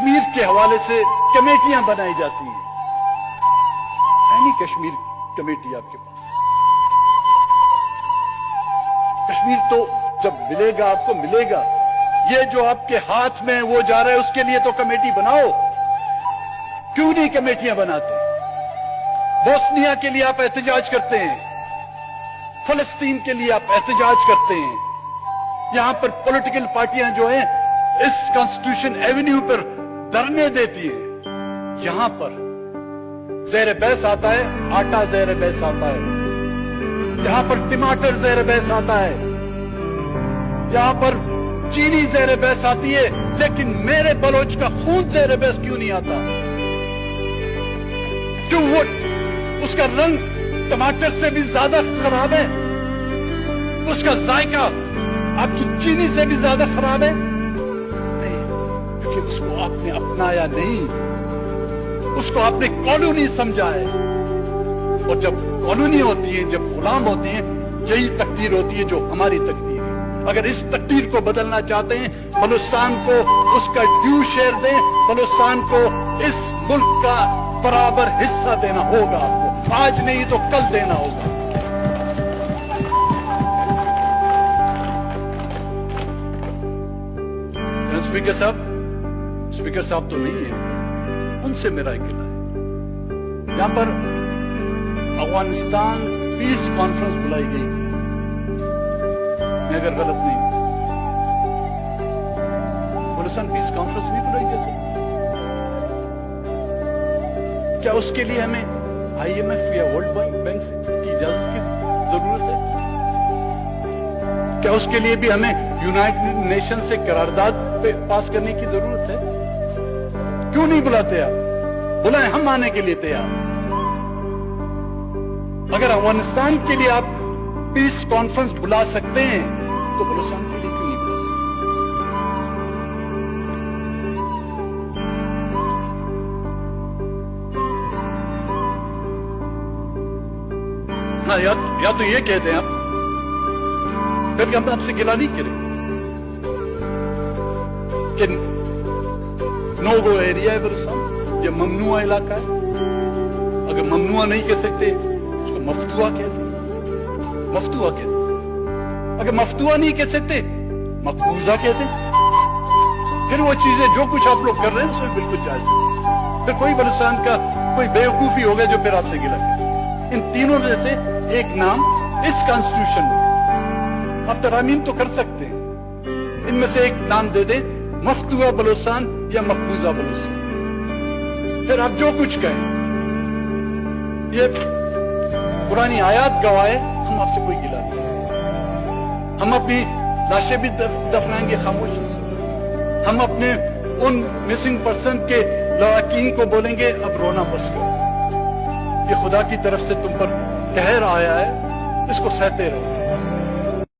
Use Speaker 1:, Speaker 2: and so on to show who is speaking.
Speaker 1: کشمیر کے حوالے سے کمیٹیاں بنائی جاتی ہیں. اینی کشمیر کمیٹی آپ کے پاس. کشمیر تو جب ملے گا آپ کو ملے گا. یہ جو آپ کے ہاتھ میں وہ جا رہا ہے اس کے لیے تو کمیٹی بناؤ. کیوں نہیں کمیٹیاں بناتے؟ بوسنیا کے لیے آپ احتجاج کرتے ہیں, فلسطین کے لیے آپ احتجاج کرتے ہیں. یہاں پر پولیٹیکل پارٹیاں جو ہیں اس کانسٹیٹیوشن ایونیو پر دھرنے دیتی ہیں. یہاں پر زیر بحث آتا ہے آٹا, زیر بحث آتا ہے. یہاں پر ٹماٹر زیر بحث آتا ہے. یہاں پر چینی زیر بحث آتی ہے. لیکن میرے بلوچ کا خون زیر بحث کیوں نہیں آتا؟ کیوں وہ اس کا رنگ ٹماٹر سے بھی زیادہ خراب ہے؟ اس کا ذائقہ آپ کی چینی سے بھی زیادہ خراب ہے؟ نہیں, کیونکہ اس کو آپ نے اپنایا نہیں, اس کو آپ نے کالونی سمجھا ہے. اور جب کالونی ہوتی ہے, جب غلام ہوتی ہیں, یہی تقدیر ہوتی ہے جو ہماری تقدیر ہے. اگر اس تقدیر کو بدلنا چاہتے ہیں, بلوچستان کو اس کا ڈیو شیئر دیں. بلوچستان کو اس ملک کا برابر حصہ دینا ہوگا. آپ کو آج نہیں تو کل دینا ہوگا. اسپیکر صاحب تو نہیں ہے, ان سے میرا اکلا ہے. یہاں پر افغانستان پیس کانفرنس بلائی گئی تھی, میں اگر غلط نہیں ہوں. بلوچستان پیس کانفرنس نہیں بلائی جا سکتی. کیا اس کے لیے ہمیں IMF یا ورلڈ بینک کی اجازت کی ضرورت ہے؟ کیا اس کے لیے بھی ہمیں یونائٹڈ نیشن سے قرارداد پاس کرنے کی ضرورت ہے؟ کیوں نہیں بلاتے آپ؟ بلائیں, ہم آنے کے لیے تیار. اگر افغانستان کے لیے آپ پیس کانفرنس بلا سکتے ہیں تو بلوچستان کے لیے کیوں نہیں بلا سکتے؟ ہاں, یا تو یہ کہتے ہیں آپ پھر ہم آپ سے گلا نہیں کریں کہ نو گو ایریا ہے بلوچستان, یہ ممنوع علاقہ ہے. اگر ممنوع نہیں کہہ سکتے اس کو مفتوحہ کہتے ہیں. مفتوحہ کہتے ہیں. اگر مفتوحہ نہیں کہہ سکتے مقبوضہ کہتے ہیں. پھر وہ چیزیں جو کچھ آپ لوگ کر رہے ہیں اس میں بالکل جائز ہے. پھر کوئی بلوچستان کا کوئی بیوقوفی ہو گیا جو پھر آپ سے گلا کرے. ان تینوں میں سے ایک نام اس کانسٹیٹیوشن میں آپ ترامیم تو کر سکتے ہیں. ان میں سے ایک نام دے دیں, مفتوحہ بلوچستان یا مقبوضہ بلوچستان. پھر آپ جو کچھ کہیں, یہ پرانی آیات گواہ, ہم آپ سے کوئی گلا نہیں. ہم اپنی لاشیں بھی دفنائیں گے خاموشی سے. ہم اپنے ان مسنگ پرسن کے لواحقین کو بولیں گے اب رونا بس کرو, یہ خدا کی طرف سے تم پر قہر آیا ہے, اس کو سہتے رہو.